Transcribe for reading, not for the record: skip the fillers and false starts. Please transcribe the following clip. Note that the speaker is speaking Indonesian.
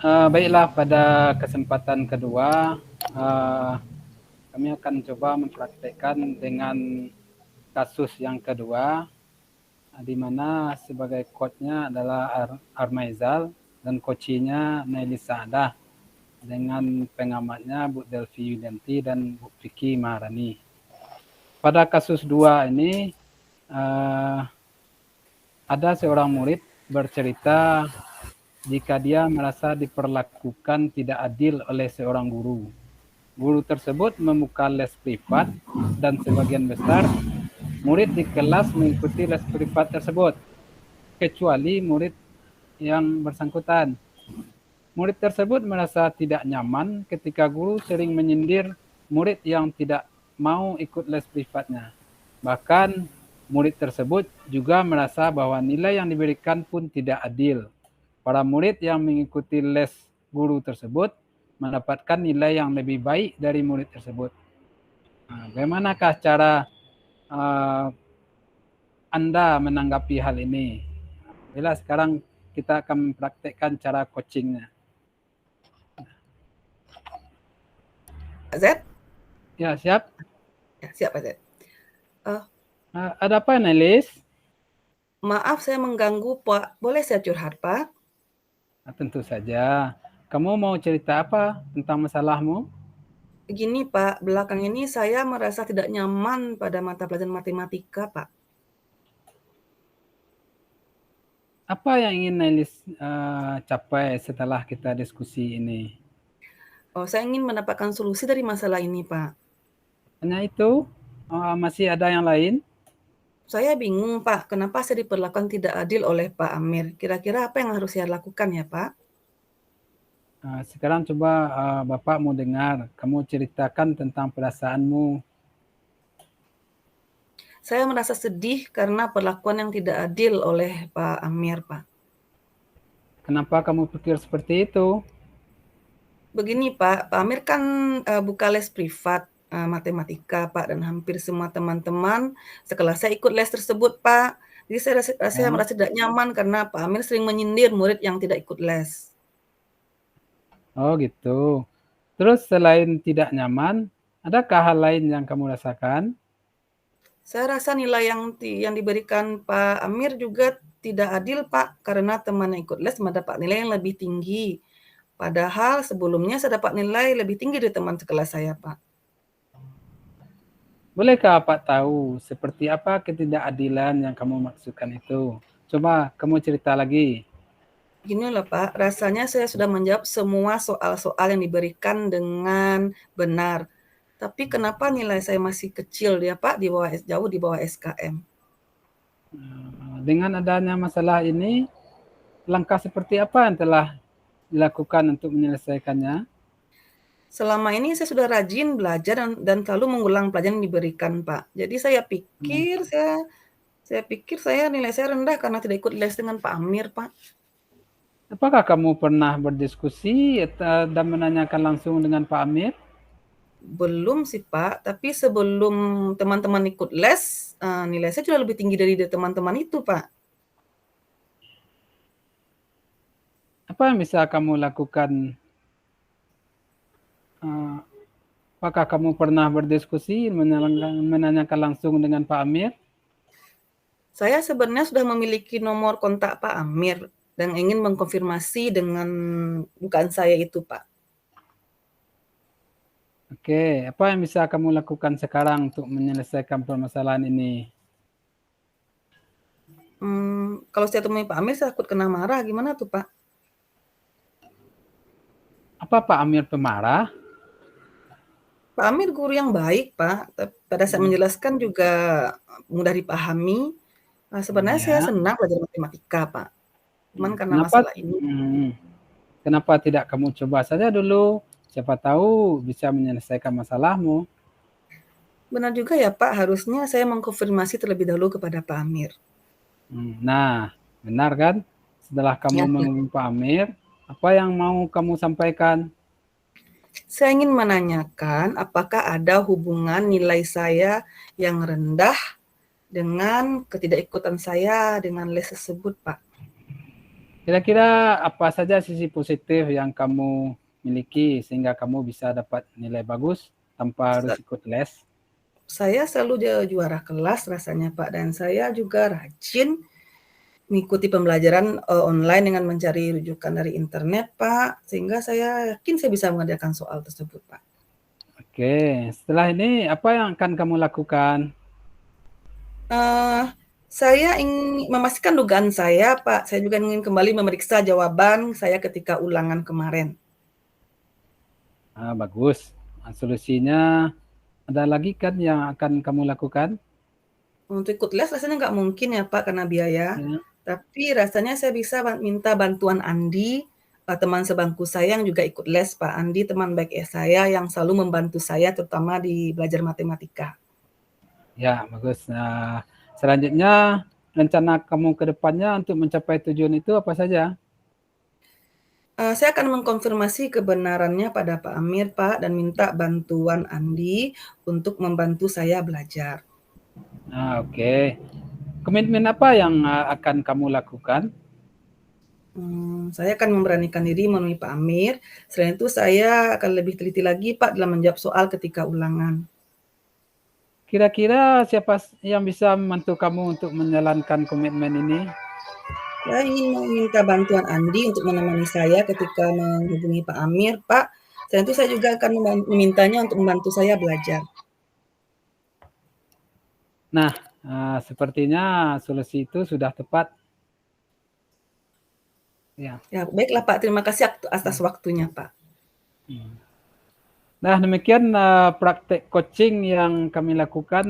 Baiklah, pada kesempatan kedua kami akan coba mempraktekkan dengan kasus yang kedua, di mana sebagai coachnya adalah Armaizal dan coachinya Naili Saadah dengan pengamatnya Bu Delvi Yulianti dan Bu Vicky Maharani. Pada kasus 2 ini ada seorang murid bercerita jika dia merasa diperlakukan tidak adil oleh seorang guru. Guru tersebut membuka les privat dan sebagian besar murid di kelas mengikuti les privat tersebut, kecuali murid yang bersangkutan. Murid tersebut merasa tidak nyaman ketika guru sering menyindir murid yang tidak mau ikut les privatnya. Bahkan murid tersebut juga merasa bahwa nilai yang diberikan pun tidak adil. Para murid yang mengikuti les guru tersebut mendapatkan nilai yang lebih baik dari murid tersebut. Bagaimanakah cara Anda menanggapi hal ini? Bila sekarang kita akan mempraktekkan cara coachingnya. Pak Z? Ya, siap? Ya, siap Pak Z. Ada apa, Nelis? Maaf saya mengganggu Pak, boleh saya curhat Pak? Tentu saja. Kamu mau cerita apa tentang masalahmu? Begini Pak, belakang ini saya merasa tidak nyaman pada mata pelajaran matematika Pak. Apa yang ingin Nelis capai setelah kita diskusi ini? Saya ingin mendapatkan solusi dari masalah ini Pak. Hanya itu? Masih ada yang lain? Saya bingung Pak, kenapa saya diperlakukan tidak adil oleh Pak Amir. Kira-kira apa yang harus saya lakukan ya Pak? Sekarang coba Bapak mau dengar. Kamu ceritakan tentang perasaanmu. Saya merasa sedih karena perlakuan yang tidak adil oleh Pak Amir Pak. Kenapa kamu pikir seperti itu? Begini Pak Amir kan buka les privat matematika Pak, dan hampir semua teman-teman sekelas saya ikut les tersebut Pak. Jadi saya merasa tidak nyaman karena Pak Amir sering menyindir murid yang tidak ikut les. Oh gitu. Terus selain tidak nyaman, adakah hal lain yang kamu rasakan? Saya rasa nilai yang diberikan Pak Amir juga tidak adil Pak, karena teman yang ikut les mendapat nilai yang lebih tinggi. Padahal sebelumnya saya dapat nilai lebih tinggi dari teman sekelas saya Pak. Bolehkah Pak tahu seperti apa ketidakadilan yang kamu maksudkan itu? Coba kamu cerita lagi. Ginilah Pak, rasanya saya sudah menjawab semua soal-soal yang diberikan dengan benar. Tapi kenapa nilai saya masih kecil ya Pak, jauh di bawah SKM? Dengan adanya masalah ini, langkah seperti apa yang telah dilakukan untuk menyelesaikannya? Selama ini saya sudah rajin belajar dan selalu mengulang pelajaran yang diberikan Pak. Jadi saya pikir nilai saya rendah karena tidak ikut les dengan Pak Amir Pak. Apakah kamu pernah berdiskusi dan menanyakan langsung dengan Pak Amir? Belum sih Pak, tapi sebelum teman-teman ikut les, nilai saya sudah lebih tinggi dari teman-teman itu Pak. Apa yang bisa kamu lakukan? Apakah kamu pernah berdiskusi menanyakan langsung dengan Pak Amir? Saya sebenarnya sudah memiliki nomor kontak Pak Amir dan ingin mengkonfirmasi dengan dugaan saya itu Pak. Oke, apa yang bisa kamu lakukan sekarang untuk menyelesaikan permasalahan ini? Kalau saya temui Pak Amir, saya takut kena marah. Gimana tuh Pak? Apa Pak Amir pemarah? Pak Amir guru yang baik Pak. Pada saat menjelaskan juga mudah dipahami. Sebenarnya saya Ya. senang belajar matematika Pak. Cuman karena Kenapa? masalah ini. Kenapa tidak kamu coba saja dulu? Siapa tahu bisa menyelesaikan masalahmu. Benar juga ya Pak, harusnya saya mengkonfirmasi terlebih dahulu kepada Pak Amir. Nah, benar kan? Setelah kamu Ya, menghubungi Pak Amir, apa yang mau kamu sampaikan? saya ingin menanyakan apakah ada hubungan nilai saya yang rendah dengan ketidakikutan saya dengan les tersebut, Pak. Kira-kira apa saja sisi positif yang kamu miliki sehingga kamu bisa dapat nilai bagus tanpa harus Sa ikut les? saya selalu juara kelas rasanya, Pak, dan saya juga rajin mengikuti pembelajaran, online dengan mencari rujukan dari internet, Pak, sehingga saya yakin saya bisa mengerjakan soal tersebut, Pak. Oke, setelah ini apa yang akan kamu lakukan? Eee, saya ingin memastikan dugaan saya, Pak. Saya juga ingin kembali memeriksa jawaban saya ketika ulangan kemarin. Bagus. Solusinya ada lagi kan yang akan kamu lakukan? Untuk ikut les rasanya nggak mungkin ya, Pak, karena biaya. Ya. Tapi rasanya saya bisa minta bantuan Andi, teman sebangku saya yang juga ikut les, Pak. Andi teman baik saya yang selalu membantu saya terutama di belajar matematika. Ya, bagus. Nah, selanjutnya rencana kamu ke depannya untuk mencapai tujuan itu apa saja? Saya akan mengkonfirmasi kebenarannya pada Pak Amir, Pak, dan minta bantuan Andi untuk membantu saya belajar. Oke. Komitmen apa yang akan kamu lakukan? Saya akan memberanikan diri menemui Pak Amir. Selain itu saya akan lebih teliti lagi, Pak, dalam menjawab soal ketika ulangan. Kira-kira siapa yang bisa membantu kamu untuk menjalankan komitmen ini? Saya ingin meminta bantuan Andi untuk menemani saya ketika menghubungi Pak Amir, Pak. Selain itu saya juga akan memintanya untuk membantu saya belajar. Nah, sepertinya solusi itu sudah tepat. Ya. Ya, baiklah Pak, terima kasih atas waktunya, Pak. Nah, demikian praktek coaching yang kami lakukan